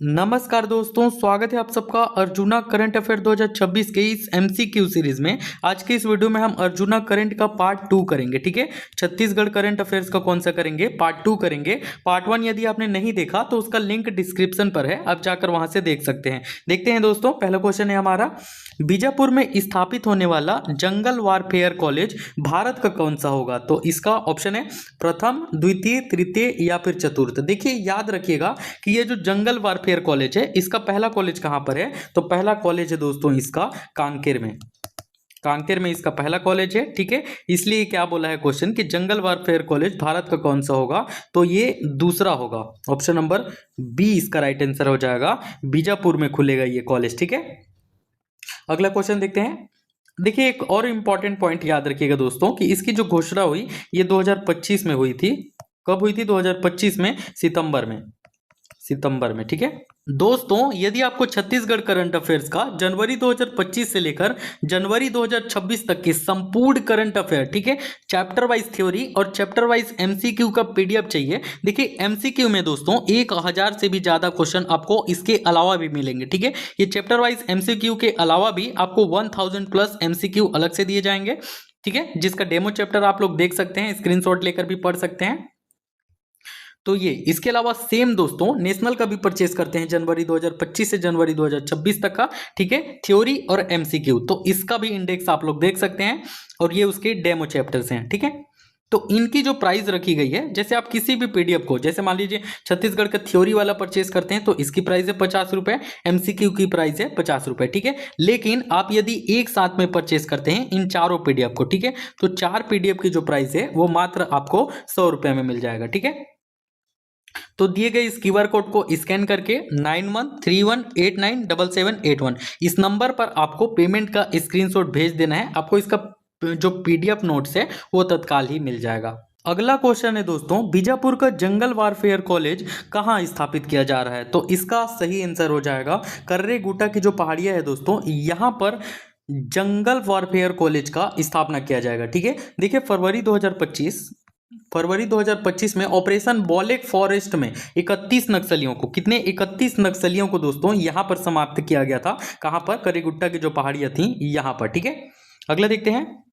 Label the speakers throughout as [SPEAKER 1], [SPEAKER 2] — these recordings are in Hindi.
[SPEAKER 1] नमस्कार दोस्तों, स्वागत है आप सबका अर्जुना करंट अफेयर 2026 के इस एमसीक्यू सीरीज में। आज के इस वीडियो में हम अर्जुना करंट का पार्ट 2 करेंगे। ठीक है, छत्तीसगढ़ करंट अफेयर्स का कौन सा करेंगे, पार्ट 2 करेंगे। पार्ट 1 यदि आपने नहीं देखा तो उसका लिंक डिस्क्रिप्शन पर है, आप जाकर वहां से देख सकते हैं। देखते हैं दोस्तों, पहला क्वेश्चन है हमारा, बीजापुर में स्थापित होने वाला जंगल वारफेयर कॉलेज भारत का कौन सा होगा। तो इसका ऑप्शन है प्रथम, द्वितीय, तृतीय या फिर चतुर्थ। देखिए याद रखिएगा कि ये जो जंगल वारफेयर कॉलेज है, इसका पहला कॉलेज कहां पर है, तो पहला कॉलेज है दोस्तों इसका कांकेर में। कांकेर में इसका पहला कॉलेज है। ठीक है, इसलिए क्या बोला है क्वेश्चन कि जंगल वारफेयर कॉलेज भारत का कौन सा होगा, तो ये दूसरा होगा। ऑप्शन नंबर बी इसका राइट आंसर हो जाएगा, बीजापुर में खुलेगा ये कॉलेज। ठीक है, अगला क्वेश्चन देखते हैं। देखिए एक और इंपॉर्टेंट पॉइंट याद रखिएगा दोस्तों कि इसकी जो घोषणा हुई ये 2025 में हुई थी। कब हुई थी, 2025 में, सितंबर में। ठीक है दोस्तों, यदि आपको छत्तीसगढ़ करंट अफेयर्स का जनवरी 2025 से लेकर जनवरी 2026 तक के संपूर्ण करंट अफेयर, ठीक है, चैप्टर वाइज थ्योरी और चैप्टर वाइज एमसीक्यू का पीडीएफ चाहिए। देखिए एमसीक्यू में दोस्तों 1000 से भी ज्यादा क्वेश्चन आपको इसके अलावा भी मिलेंगे। ठीक है, ये चैप्टर वाइज एमसीक्यू के अलावा भी आपको 1000 प्लस एमसीक्यू अलग से दिए जाएंगे। ठीक है, जिसका डेमो चैप्टर आप लोग देख सकते हैं, स्क्रीनशॉट लेकर भी पढ़ सकते हैं। तो ये इसके अलावा सेम दोस्तों नेशनल का भी परचेस करते हैं जनवरी 2025 से जनवरी 2026 तक का। ठीक है, थ्योरी और एमसीक्यू, तो इसका भी इंडेक्स आप लोग देख सकते हैं और ये उसके डेमो चैप्टर्स हैं। ठीक है, तो इनकी जो प्राइस रखी गई है, जैसे आप किसी भी पीडीएफ को, जैसे मान लीजिए छत्तीसगढ़ का थ्योरी वाला परचेस करते हैं तो इसकी प्राइस है 50 रुपए, एमसीक्यू की प्राइस है 50 रुपए। ठीक है, लेकिन आप यदि एक साथ में परचेस करते हैं इन चारों पीडीएफ को, ठीक है, तो 4 पीडीएफ की जो प्राइस है वो मात्र आपको 100 रुपए में मिल जाएगा। ठीक है, तो दिए गए इस क्यूआर कोड को स्कैन करके 9131897781 इस नंबर पर आपको पेमेंट का स्क्रीनशॉट भेज देना है। आपको इसका जो पीडीएफ नोट्स है वो तत्काल ही मिल जाएगा। अगला क्वेश्चन है दोस्तों, बीजापुर का जंगल वारफेयर कॉलेज कहाँ स्थापित किया जा रहा है, तो इसका सही आंसर हो जाएगा कर्रे गुटा की जो पहाड़ियां है दोस्तों, यहाँ पर जंगल वारफेयर कॉलेज का स्थापना किया जाएगा। ठीक है, देखिए फरवरी 2025 में ऑपरेशन बॉलेक फॉरेस्ट में 31 नक्सलियों को, कितने, 31 नक्सलियों को दोस्तों यहां पर समाप्त किया गया था। कहां पर, करीगुट्टा की जो पहाड़ियां थी यहां पर। ठीक है, अगला देखते हैं,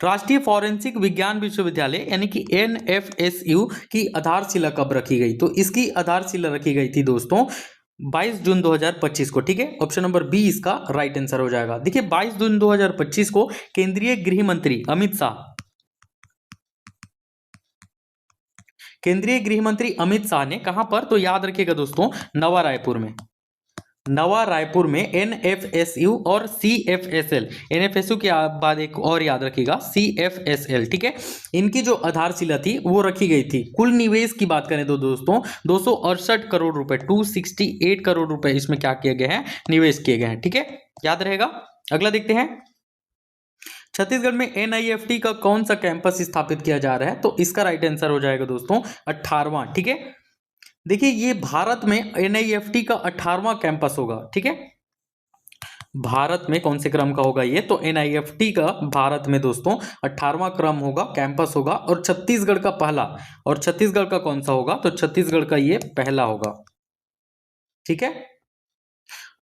[SPEAKER 1] राष्ट्रीय फॉरेंसिक विज्ञान विश्वविद्यालय यानी कि एनएफएसयू की आधारशिला कब रखी गई, तो इसकी आधारशिला रखी गई थी दोस्तों 22 जून 2025 को। ठीक है, ऑप्शन नंबर बी इसका राइट आंसर हो जाएगा। देखिए 22 जून 2025 को केंद्रीय गृह मंत्री अमित शाह ने कहां पर, तो याद रखिएगा दोस्तों नवा रायपुर में एनएफएसयू और सीएफएसएल, एनएफएसयू के बाद एक और याद रखिएगा सीएफएसएल। ठीक है, इनकी जो आधारशिला थी वो रखी गई थी। कुल निवेश की बात करें तो दोस्तों 268 करोड़ रुपए, 268 करोड़ रुपए इसमें क्या किए गए हैं, निवेश किए गए हैं। ठीक है, याद रहेगा। अगला देखते हैं, छत्तीसगढ़ में एनआईएफटी का कौन सा कैंपस स्थापित किया जा रहा है, तो इसका राइट आंसर हो जाएगा दोस्तों 18वां। ठीक है, देखिए ये भारत में एनआईएफटी का 18वां कैंपस होगा। ठीक है, भारत में कौन से क्रम का होगा ये, तो एनआईएफटी का भारत में दोस्तों 18वां क्रम होगा, कैंपस होगा, और छत्तीसगढ़ का पहला, और छत्तीसगढ़ का कौन सा होगा, तो छत्तीसगढ़ का ये पहला होगा। ठीक है,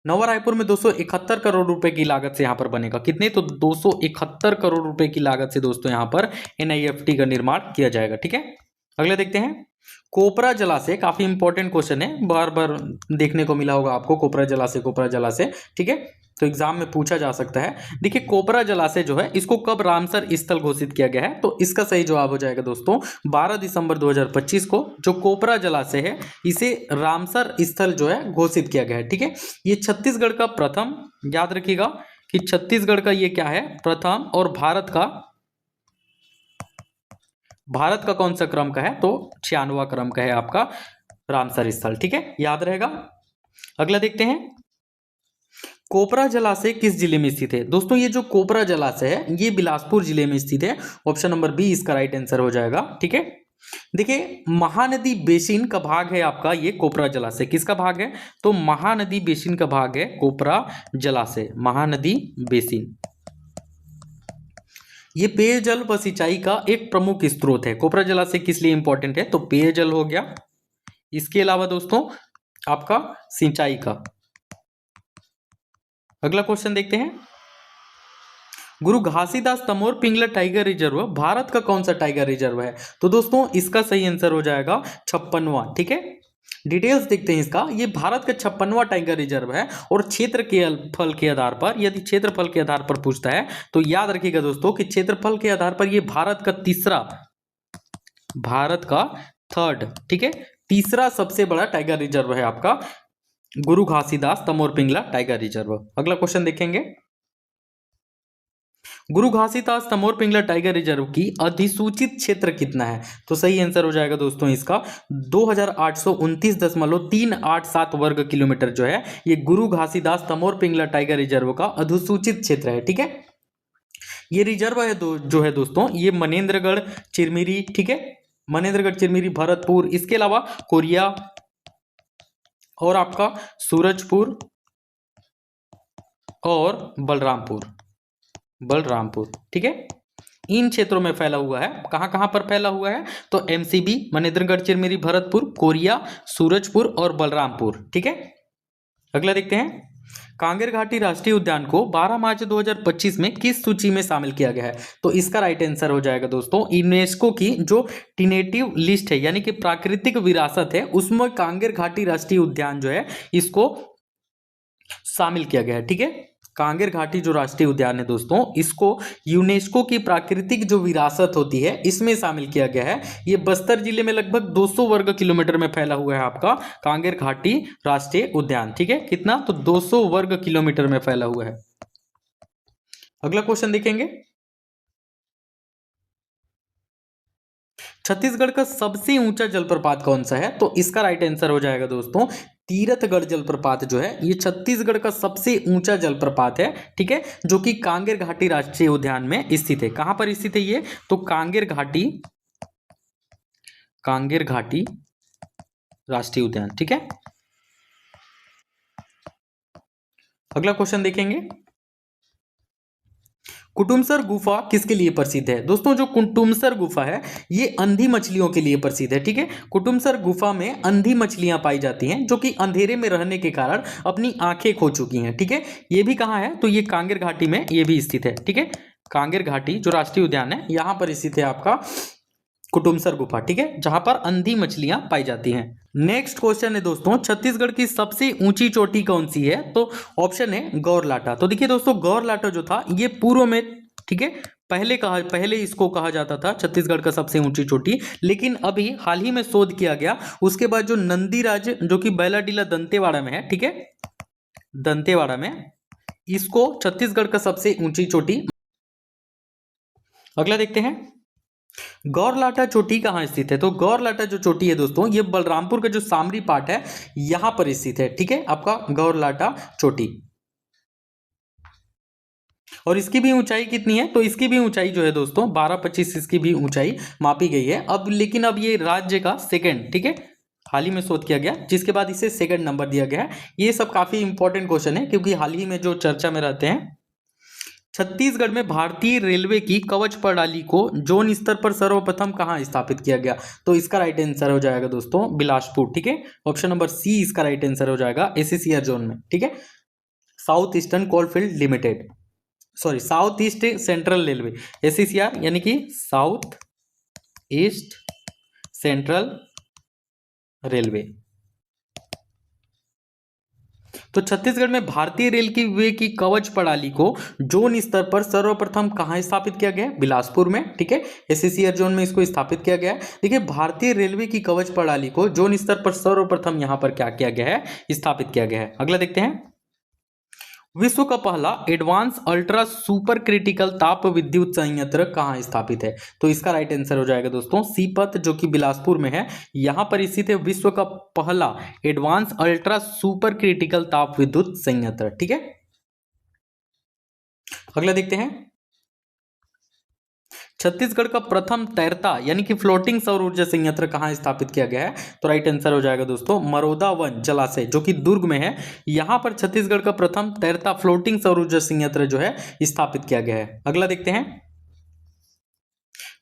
[SPEAKER 1] नवा रायपुर में 271 करोड़ रुपए की लागत से यहां पर बनेगा, कितने, तो 271 करोड़ रुपए की लागत से दोस्तों यहां पर एनआईएफटी का निर्माण किया जाएगा। ठीक है, अगले देखते हैं, कोपरा जलाशय, काफी इंपॉर्टेंट क्वेश्चन है, बार बार देखने को मिला होगा आपको, कोपरा जलाशय। ठीक है, तो एग्जाम में पूछा जा सकता है। देखिए कोपरा जलाशय जो है इसको कब रामसर स्थल घोषित किया गया है, तो इसका सही जवाब हो जाएगा दोस्तों 12 दिसंबर 2025 को जो कोपरा जलाशय है इसे रामसर स्थल जो है घोषित किया गया है। ठीक है, ये छत्तीसगढ़ का प्रथम, याद रखिएगा कि छत्तीसगढ़ का ये क्या है, प्रथम, और भारत का कौन सा क्रम का है, तो 96वां क्रम का है आपका रामसर स्थल। ठीक है, याद रहेगा। अगला देखते हैं, कोपरा जलाशय किस जिले में स्थित है, दोस्तों ये जो कोपरा जलाशय है ये बिलासपुर जिले में स्थित है। ऑप्शन नंबर बी इसका राइट आंसर हो जाएगा। ठीक है, देखिए महानदी बेसिन का भाग है आपका ये कोपरा जलाशय, किसका भाग है, तो महानदी बेसिन का भाग है कोपरा जलाशय, महानदी बेसिन। ये पेयजल व सिंचाई का एक प्रमुख स्रोत है। कोपरा जलाशय किस लिए इंपॉर्टेंट है, तो पेयजल हो गया, इसके अलावा दोस्तों आपका सिंचाई का। अगला क्वेश्चन देखते हैं, गुरु घासीदास तमोर पिंगला टाइगर रिजर्व भारत का कौन सा टाइगर रिजर्व है? तो दोस्तों इसका सही आंसर हो जाएगा 56वां। ठीक है, डिटेल्स देखते हैं इसका। ये भारत का 56वां टाइगर रिजर्व है और क्षेत्र के फल के आधार पर, यदि क्षेत्रफल के आधार पर पूछता है तो याद रखिएगा दोस्तों कि क्षेत्रफल के आधार पर ये भारत का तीसरा, भारत का थर्ड, ठीक है, तीसरा सबसे बड़ा टाइगर रिजर्व है आपका गुरु घासीदास तमोर पिंगला टाइगर रिजर्व। अगला क्वेश्चन देखेंगे, गुरु घासीदास तमोर पिंगला टाइगर रिजर्व की अधिसूचित क्षेत्र कितना है? तो सही आंसर हो जाएगा दोस्तों इसका 2829.387 वर्ग किलोमीटर जो है ये गुरु घासीदास तमोर पिंगला टाइगर रिजर्व का अधिसूचित क्षेत्र है। ठीक है, ये रिजर्व है जो है दोस्तों ये मनेंद्रगढ़ चिरमिरी, ठीक है, मनेंद्रगढ़ चिरमिरी भरतपुर, इसके अलावा कोरिया और आपका सूरजपुर और बलरामपुर, ठीक है, इन क्षेत्रों में फैला हुआ है। कहां कहां पर फैला हुआ है? तो एमसीबी, मनेंद्रगढ़ चिरमिरी भरतपुर, कोरिया, सूरजपुर और बलरामपुर। ठीक है, अगला देखते हैं, कांगेर घाटी राष्ट्रीय उद्यान को 12 मार्च 2025 में किस सूची में शामिल किया गया है? तो इसका राइट आंसर हो जाएगा दोस्तों यूनेस्को की जो टेंटेटिव लिस्ट है यानी कि प्राकृतिक विरासत है उसमें कांगेर घाटी राष्ट्रीय उद्यान जो है इसको शामिल किया गया है। ठीक है, कांगेर घाटी जो राष्ट्रीय उद्यान है दोस्तों इसको यूनेस्को की प्राकृतिक जो विरासत होती है इसमें शामिल किया गया है। ये बस्तर जिले में लगभग 200 वर्ग किलोमीटर में फैला हुआ है आपका कांगेर घाटी राष्ट्रीय उद्यान। ठीक है, कितना? तो 200 वर्ग किलोमीटर में फैला हुआ है। अगला क्वेश्चन देखेंगे, छत्तीसगढ़ का सबसे ऊंचा जलप्रपात कौन सा है? तो इसका राइट आंसर हो जाएगा दोस्तों तीरथगढ़ जलप्रपात जो है ये छत्तीसगढ़ का सबसे ऊंचा जलप्रपात है। ठीक है, जो कि कांगेर घाटी राष्ट्रीय उद्यान में स्थित है। कहां पर स्थित है ये? तो कांगेर घाटी राष्ट्रीय उद्यान। ठीक है, अगला क्वेश्चन देखेंगे, कुटुमसर गुफा किसके लिए प्रसिद्ध है? दोस्तों जो कुटुमसर गुफा है ये अंधी मछलियों के लिए प्रसिद्ध है। ठीक है, कुटुमसर गुफा में अंधी मछलियां पाई जाती हैं जो कि अंधेरे में रहने के कारण अपनी आंखें खो चुकी हैं। ठीक है, ये भी कहाँ है? तो ये कांगेर घाटी में ये भी स्थित है। ठीक है, कांगेर घाटी जो राष्ट्रीय उद्यान है यहां पर स्थित है आपका कुटुमसर गुफा। ठीक है, जहां पर अंधी मछलियां पाई जाती हैं। नेक्स्ट क्वेश्चन है दोस्तों, छत्तीसगढ़ की सबसे ऊंची चोटी कौन सी है? तो ऑप्शन है गौरलाटा। तो देखिए दोस्तों गौरलाटा जो था ये पूर्व में, ठीक है, पहले इसको कहा जाता था छत्तीसगढ़ का सबसे ऊंची चोटी, लेकिन अभी हाल ही में शोध किया गया उसके बाद जो नंदीराज जो कि बैलाडीला दंतेवाड़ा में है, ठीक है, दंतेवाड़ा में इसको छत्तीसगढ़ का सबसे ऊंची चोटी। अगला देखते हैं, गौरलाटा चोटी कहां स्थित है? तो गौरलाटा जो चोटी है दोस्तों ये बलरामपुर का जो सामरी पार्ट है यहां पर स्थित है। ठीक है, आपका गौरलाटा चोटी। और इसकी भी ऊंचाई कितनी है? तो इसकी भी ऊंचाई जो है दोस्तों 1225 इसकी भी ऊंचाई मापी गई है। अब लेकिन अब ये राज्य का सेकंड, ठीक है, हाल ही में शोध किया गया जिसके बाद इसे सेकंड नंबर दिया गया है। ये सब काफी इंपॉर्टेंट क्वेश्चन है क्योंकि हाल ही में जो चर्चा में रहते हैं। छत्तीसगढ़ में भारतीय रेलवे की कवच प्रणाली को जोन स्तर पर सर्वप्रथम कहां स्थापित किया गया? तो इसका राइट आंसर हो जाएगा दोस्तों बिलासपुर। ठीक है, ऑप्शन नंबर सी इसका राइट आंसर हो जाएगा एससीआर जोन में। ठीक है, south eastern coalfield limited, sorry south east central railway, SCR यानी कि साउथ ईस्ट सेंट्रल रेलवे। तो छत्तीसगढ़ में भारतीय रेल की वे की कवच प्रणाली को जोन स्तर पर सर्वप्रथम कहां स्थापित किया गया? बिलासपुर में। ठीक है, एससीआर जोन में इसको स्थापित किया गया है। देखिए भारतीय रेलवे की कवच प्रणाली को जोन स्तर पर सर्वप्रथम यहां पर क्या किया गया है? स्थापित किया गया है। अगला देखते हैं, विश्व का पहला एडवांस अल्ट्रा सुपर क्रिटिकल ताप विद्युत संयंत्र कहां स्थापित है? तो इसका राइट आंसर हो जाएगा दोस्तों सीपत जो कि बिलासपुर में है, यहां पर स्थित है विश्व का पहला एडवांस अल्ट्रा सुपर क्रिटिकल ताप विद्युत संयंत्र। ठीक है, अगला देखते हैं, छत्तीसगढ़ का प्रथम तैरता यानी कि फ्लोटिंग सौर ऊर्जा संयंत्र कहां स्थापित किया गया है? तो राइट आंसर हो जाएगा दोस्तों मरोदा वन जलाशय जो कि दुर्ग में है, यहां पर छत्तीसगढ़ का प्रथम तैरता फ्लोटिंग सौर ऊर्जा संयंत्र जो है स्थापित किया गया है। अगला देखते हैं,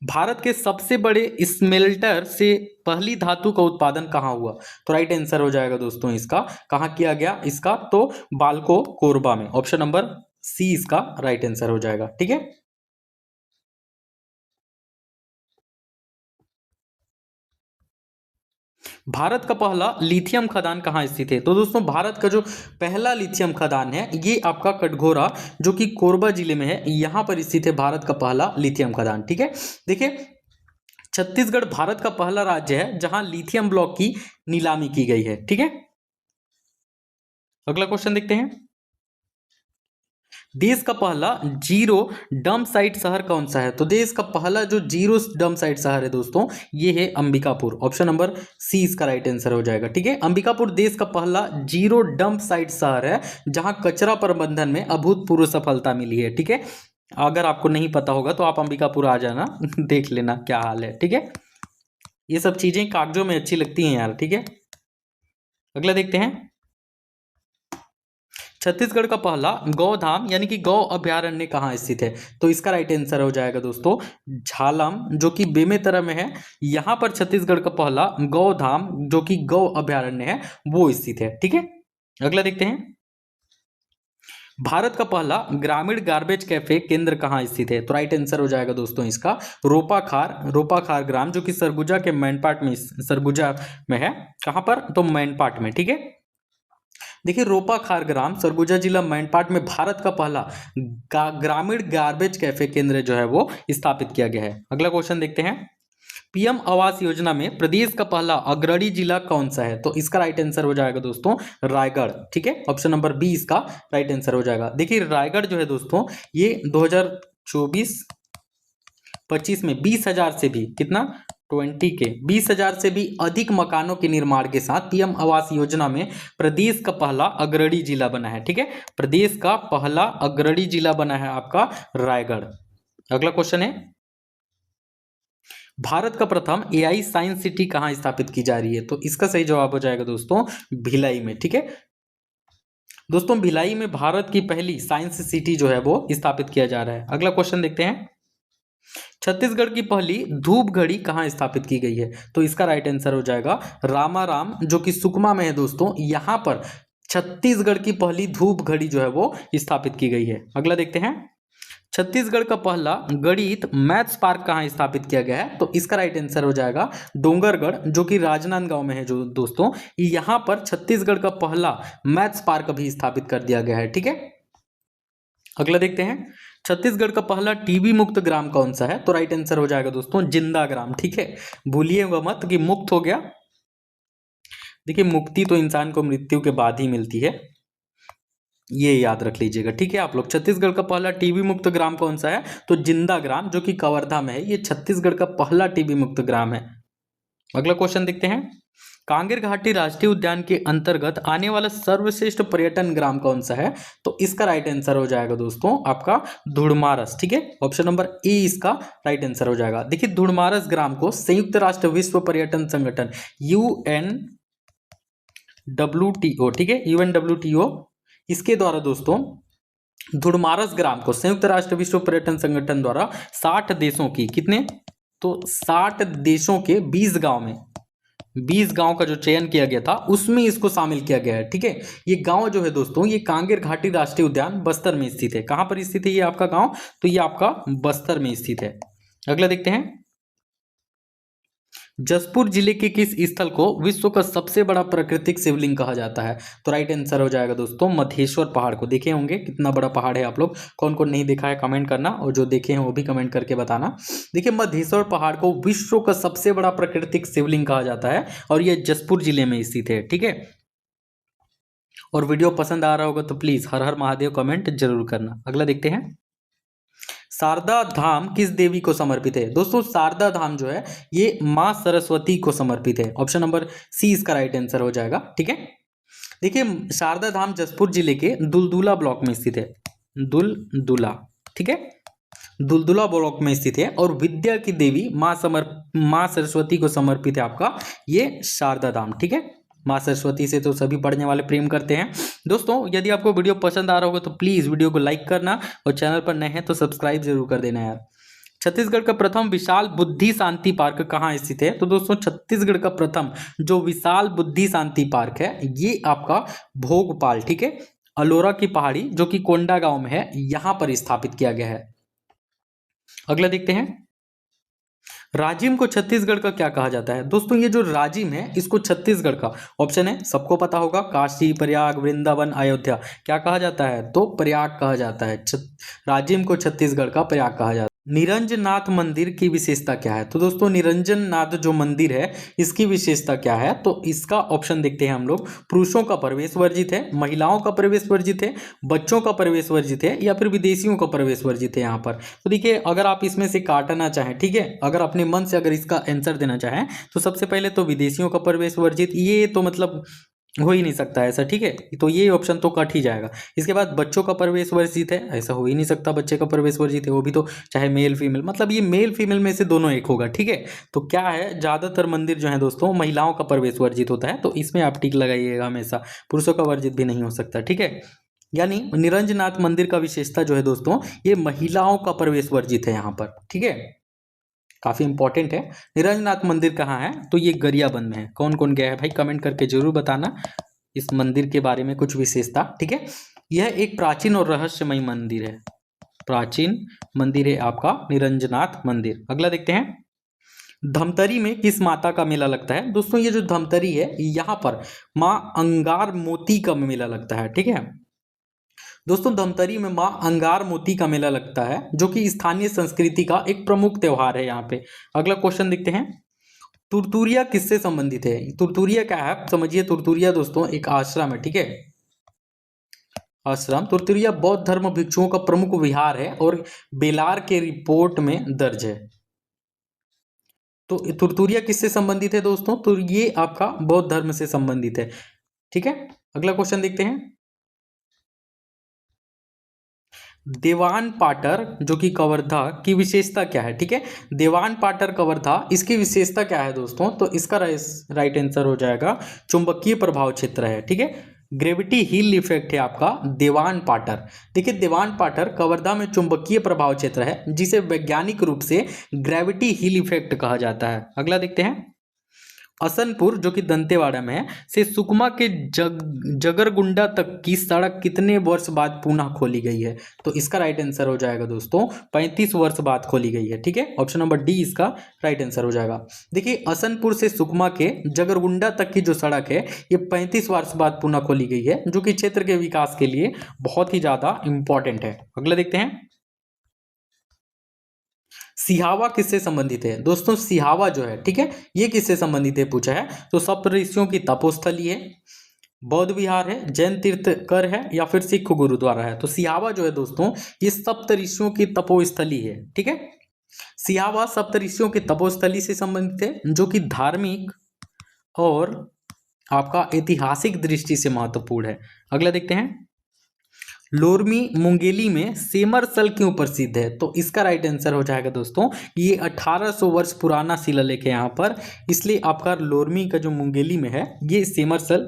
[SPEAKER 1] भारत के सबसे बड़े स्मेल्टर से पहली धातु का उत्पादन कहाँ हुआ? तो राइट आंसर हो जाएगा दोस्तों इसका, कहाँ किया गया इसका? तो बाल्को कोरबा में। ऑप्शन नंबर सी इसका राइट आंसर हो जाएगा। ठीक है, भारत का पहला लिथियम खदान कहाँ स्थित है? तो दोस्तों भारत का जो पहला लिथियम खदान है ये आपका कटघोरा जो कि कोरबा जिले में है, यहाँ पर स्थित है भारत का पहला लिथियम खदान। ठीक है, देखिए छत्तीसगढ़ भारत का पहला राज्य है जहां लिथियम ब्लॉक की नीलामी की गई है। ठीक है, अगला क्वेश्चन देखते हैं। देश का पहला जीरो डंप साइट शहर कौन सा है? तो देश का पहला जो जीरो डंप साइट शहर है दोस्तों ये है अंबिकापुर। ऑप्शन नंबर सी इसका राइट आंसर हो जाएगा। ठीक है, अंबिकापुर देश का पहला जीरो डंप साइट शहर है जहां कचरा प्रबंधन में अभूतपूर्व सफलता मिली है। ठीक है, अगर आपको नहीं पता होगा तो आप अंबिकापुर आ जाना देख लेना क्या हाल है। ठीक है, ये सब चीजें कागजों में अच्छी लगती हैं यार। ठीक है, अगला देखते हैं। छत्तीसगढ़ का पहला गौधाम यानी कि गौ अभयारण्य कहाँ स्थित है? तो इसका राइट आंसर हो जाएगा दोस्तों झालम जो कि बेमेतरा में है। यहां पर छत्तीसगढ़ का पहला गौधाम जो कि गौ अभयारण्य है वो स्थित है। ठीक है, अगला देखते हैं। भारत का पहला ग्रामीण गार्बेज कैफे केंद्र कहाँ स्थित है? तो राइट आंसर हो जाएगा दोस्तों इसका रोपाखार ग्राम जो कि सरगुजा के मैनपाट में, सरगुजा में है। कहाँ पर? तो मैनपाट में। ठीक है, देखिए रोपाखार ग्राम सरगुजा जिला मैनपाट में भारत का पहला ग्रामीण गार्बेज कैफे केंद्र जो है वो स्थापित किया गया है। अगला क्वेश्चन देखते हैं। पीएम आवास योजना में प्रदेश का पहला अग्रणी जिला कौन सा है? तो इसका राइट आंसर हो जाएगा दोस्तों रायगढ़। ठीक है, ऑप्शन नंबर बी इसका राइट आंसर हो जाएगा। देखिए रायगढ़ जो है दोस्तों ये 2024-25 में 20,000 से भी कितना 20,000 से भी अधिक मकानों के निर्माण के साथ पीएम आवास योजना में प्रदेश का पहला अग्रणी जिला बना है। ठीक है, प्रदेश का पहला अग्रणी जिला बना है आपका रायगढ़। अगला क्वेश्चन है। भारत का प्रथम एआई साइंस सिटी कहाँ स्थापित की जा रही है? तो इसका सही जवाब हो जाएगा दोस्तों भिलाई में। ठीक है दोस्तों, भिलाई में भारत की पहली साइंस सिटी जो है वो स्थापित किया जा रहा है। अगला क्वेश्चन देखते हैं। छत्तीसगढ़ की पहली धूप घड़ी कहाँ स्थापित की गई है? तो इसका राइट आंसर हो जाएगा रामाराम जो कि सुकमा में है दोस्तों, यहां पर छत्तीसगढ़ की पहली धूप घड़ी जो है वो स्थापित की गई है। अगला देखते हैं। छत्तीसगढ़ का पहला गणित मैथ्स पार्क कहाँ स्थापित किया गया है? तो इसका राइट आंसर हो जाएगा डोंगरगढ़ जो कि राजनांदगांव में है जो दोस्तों, यहां पर छत्तीसगढ़ का पहला मैथ्स पार्क भी स्थापित कर दिया गया है। ठीक है, अगला देखते हैं। छत्तीसगढ़ का पहला टीबी मुक्त ग्राम कौन सा है? तो राइट आंसर हो जाएगा दोस्तों जिंदा ग्राम। ठीक है, भूलिएगा मत कि मुक्त हो गया। देखिए मुक्ति तो इंसान को मृत्यु के बाद ही मिलती है, ये याद रख लीजिएगा। ठीक है आप लोग, छत्तीसगढ़ का पहला टीबी मुक्त ग्राम कौन सा है? तो जिंदा ग्राम जो कि कवर्धा में है, ये छत्तीसगढ़ का पहला टीबी मुक्त ग्राम है। अगला क्वेश्चन देखते हैं। कांगेर घाटी राष्ट्रीय उद्यान के अंतर्गत आने वाला सर्वश्रेष्ठ पर्यटन ग्राम कौन सा है? तो इसका राइट आंसर हो जाएगा दोस्तों आपका धुड़मारस। ठीक है, ऑप्शन नंबर ए इसका राइट आंसर हो जाएगा। देखिए धुड़मारस ग्राम को संयुक्त राष्ट्र विश्व पर्यटन संगठन UNWTO, ठीक है UNWTO, इसके द्वारा दोस्तों धुड़मारस ग्राम को संयुक्त राष्ट्र विश्व पर्यटन संगठन द्वारा 60 देशों की कितने, तो 60 देशों के 20 गांव में 20 गांव का जो चयन किया गया था उसमें इसको शामिल किया गया है। ठीक है, ये गांव जो है दोस्तों ये कांगेर घाटी राष्ट्रीय उद्यान बस्तर में स्थित है। कहां पर स्थित है ये आपका गांव? तो ये आपका बस्तर में स्थित है। अगला देखते हैं। जसपुर जिले के किस स्थल को विश्व का सबसे बड़ा प्राकृतिक शिवलिंग कहा जाता है? तो राइट आंसर हो जाएगा दोस्तों मधेश्वर पहाड़ को। देखे होंगे कितना बड़ा पहाड़ है, आप लोग कौन कौन नहीं देखा है कमेंट करना, और जो देखे हैं वो भी कमेंट करके बताना। देखिए मधेश्वर पहाड़ को विश्व का सबसे बड़ा प्राकृतिक शिवलिंग कहा जाता है और यह जसपुर जिले में स्थित है। ठीक है, और वीडियो पसंद आ रहा होगा तो please her her Mahadev comment जरूर करना। अगला देखते हैं। शारदा धाम किस देवी को समर्पित है? दोस्तों शारदा धाम जो है ये मां सरस्वती को समर्पित है। ऑप्शन नंबर सी इसका राइट आंसर हो जाएगा। ठीक है, देखिए शारदा धाम जसपुर जिले के दुलदुला ब्लॉक में स्थित है। दुलदुला, ठीक है, दुलदुला ब्लॉक में स्थित है और विद्या की देवी मां सरस्वती को समर्पित है आपका ये शारदा धाम। ठीक है, माँ सरस्वती से तो सभी पढ़ने वाले प्रेम करते हैं। दोस्तों यदि आपको वीडियो पसंद आ रहा होगा तो प्लीज़ वीडियो को लाइक करना और चैनल पर नए हैं तो सब्सक्राइब जरूर कर देना यार। छत्तीसगढ़ का प्रथम विशाल बुद्धि शांति पार्क कहाँ स्थित है? तो दोस्तों छत्तीसगढ़ का प्रथम जो विशाल बुद्धि शांति पार्क है ये आपका भोगपाल, ठीक है, अलोरा की पहाड़ी जो कि कोंडा गांव में है, यहां पर स्थापित किया गया है। अगला देखते हैं, राजिम को छत्तीसगढ़ का क्या कहा जाता है? दोस्तों ये जो राजिम है इसको छत्तीसगढ़ का, ऑप्शन है सबको पता होगा, काशी, प्रयाग, वृंदावन, अयोध्या, क्या कहा जाता है? तो प्रयाग कहा जाता है। राजिम को छत्तीसगढ़ का प्रयाग कहा जाता है। निरंजनाथ मंदिर की विशेषता क्या है? तो दोस्तों निरंजननाथ जो मंदिर है इसकी विशेषता क्या है? तो इसका ऑप्शन देखते हैं हम लोग, पुरुषों का प्रवेश वर्जित है, महिलाओं का प्रवेश वर्जित है, बच्चों का प्रवेश वर्जित है, या फिर विदेशियों का प्रवेश वर्जित है यहाँ पर। तो देखिए अगर आप इसमें से काटना चाहें, ठीक है, अगर अपने मन से अगर इसका आंसर देना चाहें तो सबसे पहले तो विदेशियों का प्रवेश वर्जित, ये तो मतलब हो ही नहीं सकता ऐसा, ठीक है, तो ये ऑप्शन तो कट ही जाएगा। इसके बाद बच्चों का प्रवेश वर्जित है, ऐसा हो ही नहीं सकता, बच्चे का प्रवेश वर्जित है, वो भी तो चाहे मेल फीमेल, मतलब ये मेल फीमेल में से दोनों एक होगा, ठीक है। तो क्या है, ज़्यादातर मंदिर जो है दोस्तों महिलाओं का प्रवेश वर्जित होता है, तो इसमें आप टिक लगाइएगा हमेशा, पुरुषों का वर्जित भी नहीं हो सकता, ठीक है। यानी निरंजनाथ मंदिर का विशेषता जो है दोस्तों ये महिलाओं का प्रवेश वर्जित है यहाँ पर, ठीक है, काफी इंपॉर्टेंट है। निरंजनाथ मंदिर कहाँ है? तो ये गरियाबंद में है। कौन कौन गया है भाई कमेंट करके जरूर बताना इस मंदिर के बारे में कुछ विशेषता, ठीक है। यह एक प्राचीन और रहस्यमय मंदिर है, प्राचीन मंदिर है आपका निरंजनाथ मंदिर। अगला देखते हैं, धमतरी में किस माता का मेला लगता है? दोस्तों ये जो धमतरी है यहाँ पर माँ अंगार मोती का मेला लगता है, ठीक है। दोस्तों धमतरी में माँ अंगार मोती का मेला लगता है जो कि स्थानीय संस्कृति का एक प्रमुख त्योहार है यहाँ पे। अगला क्वेश्चन देखते हैं, तुरतुरिया किससे संबंधित है? तुरतुरिया क्या है समझिए, तुरतुरिया दोस्तों एक आश्रम है, ठीक है, आश्रम। तुरतुरिया बौद्ध धर्म भिक्षुओं का प्रमुख विहार है और बेलार के रिपोर्ट में दर्ज है। तो तुरतुरिया किससे संबंधित है दोस्तों? तो ये आपका बौद्ध धर्म से संबंधित है, ठीक है। अगला क्वेश्चन देखते हैं, देवान पाटर जो कि कवर्धा की विशेषता क्या है? ठीक है, देवान पाटर कवर्धा इसकी विशेषता क्या है दोस्तों? तो इसका राइट आंसर हो जाएगा चुंबकीय प्रभाव क्षेत्र है, ठीक है, ग्रेविटी हिल इफेक्ट है आपका देवान पाटर। देखिए देवान पाटर कवर्धा में चुंबकीय प्रभाव क्षेत्र है जिसे वैज्ञानिक रूप से ग्रेविटी हिल इफेक्ट कहा जाता है। अगला देखते हैं, असनपुर जो कि दंतेवाड़ा में है से सुकमा के जगरगुंडा तक की सड़क कितने वर्ष बाद पुनः खोली गई है? तो इसका राइट आंसर हो जाएगा दोस्तों 35 वर्ष बाद खोली गई है, ठीक है, ऑप्शन नंबर डी इसका राइट आंसर हो जाएगा। देखिए असनपुर से सुकमा के जगरगुंडा तक की जो सड़क है ये 35 वर्ष बाद पुनः खोली गई है जो कि क्षेत्र के विकास के लिए बहुत ही ज्यादा इंपॉर्टेंट है। अगला देखते हैं, सिहावा किससे संबंधित है? दोस्तों सिहावा जो है, ठीक है, ये किससे संबंधित है पूछा है, तो सप्त ऋषियों की तपोस्थली है, बौद्ध विहार है, जैन तीर्थकर है, या फिर सिख गुरुद्वारा है। तो सिहावा जो है दोस्तों ये सप्त ऋषियों की तपोस्थली है, ठीक है, सिहावा सप्त ऋषियों की तपोस्थली से संबंधित है जो कि धार्मिक और आपका ऐतिहासिक दृष्टि से महत्वपूर्ण है। अगला देखते हैं, लोरमी मुंगेली में सेमरसल क्यों प्रसिद्ध है? तो इसका राइट आंसर हो जाएगा दोस्तों ये 1800 वर्ष पुराना शिलालेख है यहाँ पर, इसलिए आपका लोरमी का जो मुंगेली में है ये सेमरसल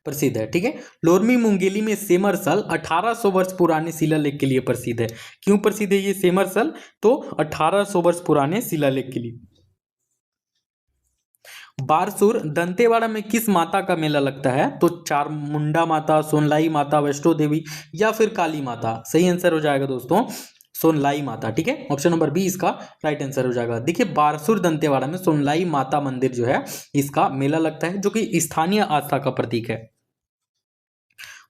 [SPEAKER 1] प्रसिद्ध है, ठीक है। लोरमी मुंगेली में सेमरसल 1800 वर्ष पुराने शिलालेख के लिए प्रसिद्ध है। क्यों प्रसिद्ध है ये सेमरसल? तो 1800 वर्ष पुराने शिलालेख के लिए। बारसूर दंतेवाड़ा में किस माता का मेला लगता है? तो चारमुंडा माता, सोनलाई माता, वैष्णो देवी, या फिर काली माता। सही आंसर हो जाएगा दोस्तों सोनलाई माता, ठीक है, ऑप्शन नंबर बी इसका राइट आंसर हो जाएगा। देखिए बारसूर दंतेवाड़ा में सोनलाई माता मंदिर जो है इसका मेला लगता है जो कि स्थानीय आस्था का प्रतीक है।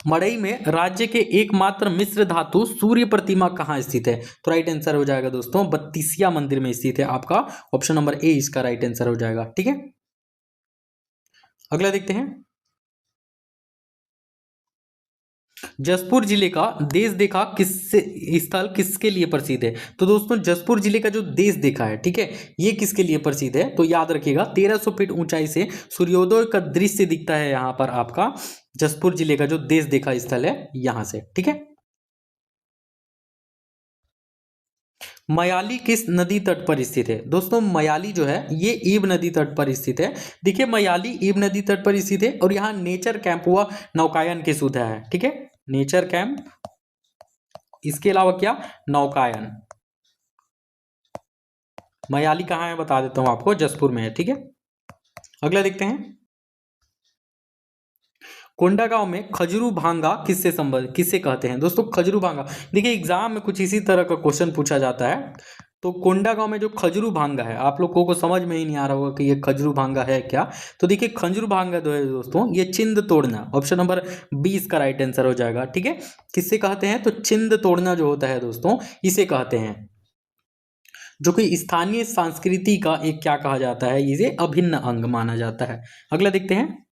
[SPEAKER 1] मड़ई में राज्य के एकमात्र मिश्र धातु सूर्य प्रतिमा कहाँ स्थित है? तो राइट आंसर हो जाएगा दोस्तों बत्तीसिया मंदिर में स्थित है आपका, ऑप्शन नंबर ए इसका राइट आंसर हो जाएगा, ठीक है। अगला देखते हैं, जसपुर जिले का देश देखा किससे स्थल किसके लिए प्रसिद्ध है? तो दोस्तों जसपुर जिले का जो देश देखा है, ठीक है, ये किसके लिए प्रसिद्ध है? तो याद रखिएगा 1300 फीट ऊंचाई से सूर्योदय का दृश्य दिखता है यहाँ पर आपका जसपुर जिले का जो देश देखा स्थल है यहां से, ठीक है। मयाली किस नदी तट पर स्थित है? दोस्तों मयाली जो है ये ईब नदी तट पर स्थित है। देखिए मयाली ईब नदी तट पर स्थित है और यहाँ नेचर कैंप हुआ नौकायन की सुविधा है, ठीक है, नेचर कैंप, इसके अलावा क्या नौकायन, मयाली कहाँ है बता देता हूँ आपको, जसपुर में है, ठीक है। अगला देखते हैं, कोंडागांव में खजरू भांगा किससे कहते हैं दोस्तों? खजरू भांगा, देखिए एग्जाम में कुछ इसी तरह का क्वेश्चन पूछा जाता है। तो कोंडागांव में जो खजरू भांगा है, आप लोगों को समझ में ही नहीं आ रहा होगा कि ये खजरू भांगा है क्या। तो देखिए खजरू भांगा जो है दोस्तों, ये चिंद तोड़ना, ऑप्शन नंबर 20 का राइट आंसर हो जाएगा, ठीक है। किससे कहते हैं? तो चिंद तोड़ना जो होता है दोस्तों, इसे कहते हैं, जो कि स्थानीय संस्कृति का एक क्या कहा जाता है, इसे अभिन्न अंग माना जाता है। अगला देखते हैं,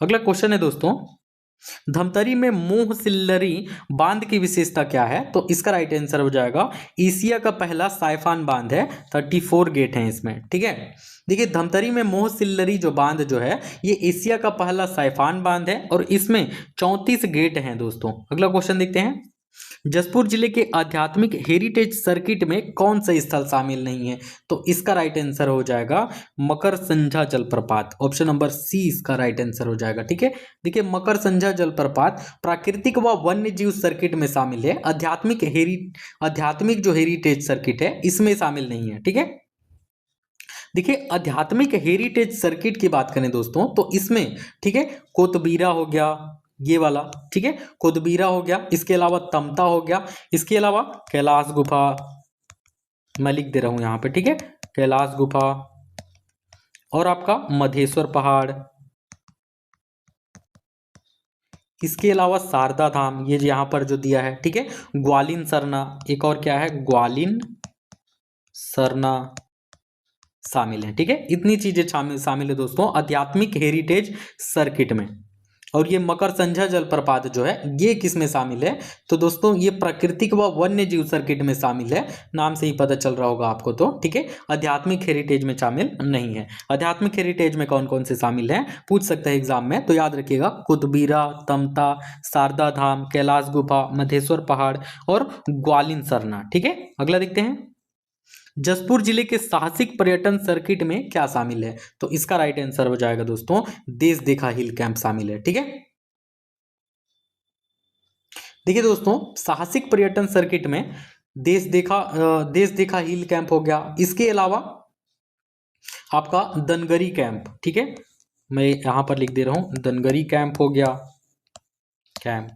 [SPEAKER 1] अगला क्वेश्चन है दोस्तों, धमतरी में मोह सिल्लरी बांध की विशेषता क्या है? तो इसका राइट आंसर हो जाएगा, एशिया का पहला साइफान बांध है, 34 गेट हैं इसमें, ठीक है। देखिए धमतरी में मोह सिल्लरी जो बांध जो है, ये एशिया का पहला साइफान बांध है और इसमें 34 गेट हैं दोस्तों। अगला क्वेश्चन देखते हैं, जसपुर जिले के आध्यात्मिक हेरिटेज सर्किट में कौन सा स्थल शामिल नहीं है? तो इसका राइट आंसर हो जाएगा मकर संझा जलप्रपात, ऑप्शन नंबर सी इसका राइट आंसर हो जाएगा, ठीक है। देखिए मकर संझा जलप्रपात प्राकृतिक व वन्य जीव सर्किट में शामिल है, आध्यात्मिक जो हेरिटेज सर्किट है इसमें शामिल नहीं है, ठीक है। देखिए आध्यात्मिक हेरिटेज सर्किट की बात करें दोस्तों, तो इसमें ठीक है कोतबीरा हो गया, ये वाला, ठीक है, कोतबीरा हो गया, इसके अलावा तमता हो गया, इसके अलावा कैलाश गुफा, मैं लिख दे रहा हूं यहां पे, ठीक है, कैलाश गुफा, और आपका मधेश्वर पहाड़, इसके अलावा शारदा धाम, ये यहां पर जो दिया है, ठीक है, ग्वालिन सरना, एक और क्या है, ग्वालिन सरना शामिल है, ठीक है। इतनी चीजें शामिल है दोस्तों आध्यात्मिक हेरिटेज सर्किट में। और ये मकर संझा जलप्रपात जो है ये किस में शामिल है? तो दोस्तों ये प्राकृतिक व वन्य जीव सर्किट में शामिल है, नाम से ही पता चल रहा होगा आपको, तो ठीक है, आध्यात्मिक हेरिटेज में शामिल नहीं है। आध्यात्मिक हेरिटेज में कौन कौन से शामिल हैं पूछ सकते हैं एग्जाम में, तो याद रखिएगा कुतबीरा, तमता, शारदा धाम, कैलाश गुफा, मधेश्वर पहाड़ और ग्वालिन सरना, ठीक है। अगला देखते हैं, जसपुर जिले के साहसिक पर्यटन सर्किट में क्या शामिल है? तो इसका राइट आंसर हो जाएगा दोस्तों देश देखा हिल कैंप शामिल है, ठीक है। देखिए दोस्तों साहसिक पर्यटन सर्किट में देश देखा हिल कैंप हो गया, इसके अलावा आपका दनगरी कैंप, ठीक है, मैं यहां पर लिख दे रहा हूं, दनगरी कैंप हो गया, कैंप,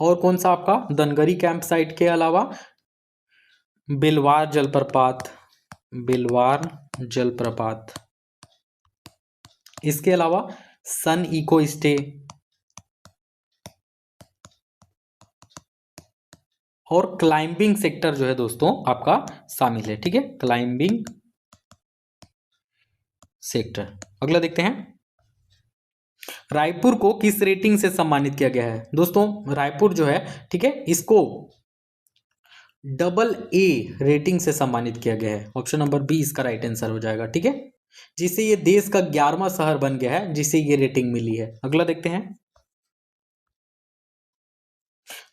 [SPEAKER 1] और कौन सा आपका दनगरी कैंप साइट के अलावा बिलवार जलप्रपात, इसके अलावा सन इको स्टे, और क्लाइंबिंग सेक्टर जो है दोस्तों आपका शामिल है, ठीक है, क्लाइंबिंग सेक्टर। अगला देखते हैं, रायपुर को किस रेटिंग से सम्मानित किया गया है? दोस्तों रायपुर जो है, ठीक है, इसको AA रेटिंग से सम्मानित किया गया है, ऑप्शन नंबर बी इसका राइट आंसर हो जाएगा, ठीक है, जिससे ये देश का 11वां शहर बन गया है जिसे ये रेटिंग मिली है। अगला देखते हैं,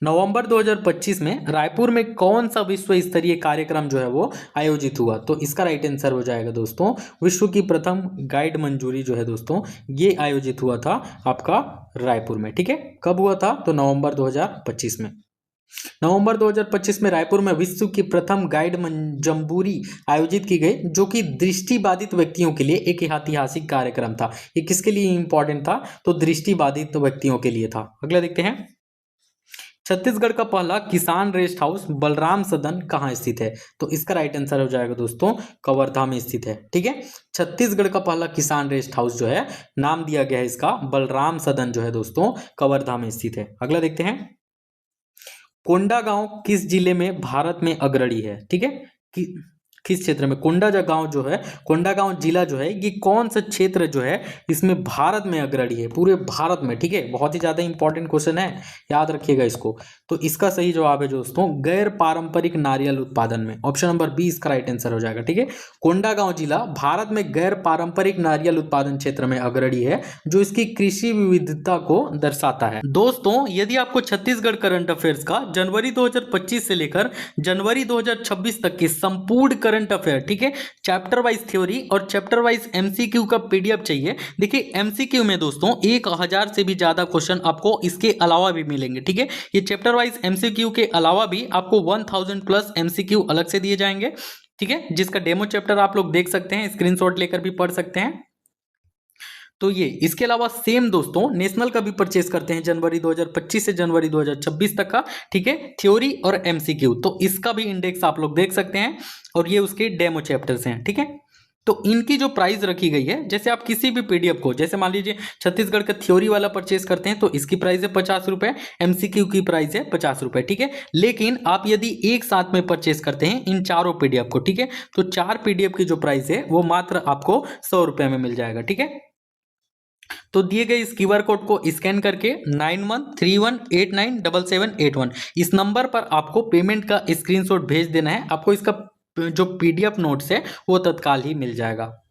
[SPEAKER 1] नवंबर 2025 में रायपुर में कौन सा विश्व स्तरीय कार्यक्रम जो है वो आयोजित हुआ? तो इसका राइट आंसर हो जाएगा दोस्तों विश्व की प्रथम गाइड मंजूरी जो है दोस्तों ये आयोजित हुआ था आपका रायपुर में, ठीक है। कब हुआ था? तो नवंबर 2025 में। नवंबर 2025 में रायपुर में विश्व की प्रथम गाइड जम्बूरी आयोजित की गई, जो कि दृष्टिबाधित व्यक्तियों के लिए एक ऐतिहासिक कार्यक्रम था। ये किसके लिए इंपॉर्टेंट था? तो दृष्टिबाधित व्यक्तियों के लिए था। अगला देखते हैं, छत्तीसगढ़ का पहला किसान रेस्ट हाउस बलराम सदन कहाँ स्थित है? तो इसका राइट आंसर हो जाएगा दोस्तों कवर्धा में स्थित है, ठीक है। छत्तीसगढ़ का पहला किसान रेस्ट हाउस जो है नाम दिया गया है इसका बलराम सदन जो है दोस्तों कवर्धा में स्थित है। अगला देखते हैं, कोंडागांव किस जिले में भारत में अग्रणी है? ठीक है, किस क्षेत्र में? कोंडागांव जो है, कोंडागांव जिला जो है ये कौन सा क्षेत्र जो है इसमें भारत में अग्रणी है, पूरे भारत में, ठीक है। बहुत ही ज्यादा इंपॉर्टेंट क्वेश्चन है, याद रखिएगा इसको। तो इसका सही जवाब है दोस्तों गैर पारंपरिक नारियल उत्पादन में, ऑप्शन नंबर बी इसका राइट आंसर हो जाएगा, ठीक है। कोंडागांव जिला भारत में गैर पारंपरिक नारियल उत्पादन क्षेत्र में अग्रणी है, जो इसकी कृषि विविधता को दर्शाता है। दोस्तों यदि आपको छत्तीसगढ़ करंट अफेयर्स का जनवरी 2025 से लेकर जनवरी 2026 तक की संपूर्ण करंट करंट अफेयर, ठीक है, चैप्टर वाइज थ्योरी और चैप्टर वाइज एमसीक्यू का पीडीएफ चाहिए। देखिए एमसीक्यू में दोस्तों 1000 से भी ज्यादा क्वेश्चन आपको इसके अलावा भी मिलेंगे, ठीक है। ये चैप्टर वाइज एमसीक्यू के अलावा भी आपको 1000 प्लस एमसीक्यू अलग से दिए जाएंगे, ठीक है, जिसका डेमो चैप्टर आप लोग देख सकते हैं, स्क्रीनशॉट लेकर भी पढ़ सकते हैं। तो ये इसके अलावा सेम दोस्तों नेशनल का भी परचेस करते हैं जनवरी 2025 से जनवरी 2026 तक का, ठीक है, थ्योरी और एमसीक्यू, तो इसका भी इंडेक्स आप लोग देख सकते हैं और ये उसके डेमो चैप्टर्स हैं, ठीक है। तो इनकी जो प्राइस रखी गई है, जैसे आप किसी भी पीडीएफ को, जैसे मान लीजिए छत्तीसगढ़ का थ्योरी वाला परचेस करते हैं तो इसकी प्राइस है 50 रुपए, एमसीक्यू की प्राइस है 50 रुपए, ठीक है। लेकिन आप यदि एक साथ में परचेस करते हैं इन चारों पीडीएफ को, ठीक है, तो 4 पीडीएफ की जो प्राइस है वो मात्र आपको 100 रुपए में मिल जाएगा, ठीक है। तो दिए गए इस क्यूआर कोड को स्कैन करके 9131897781 इस नंबर पर आपको पेमेंट का स्क्रीनशॉट भेज देना है। आपको इसका जो पीडीएफ नोट्स है वो तत्काल ही मिल जाएगा।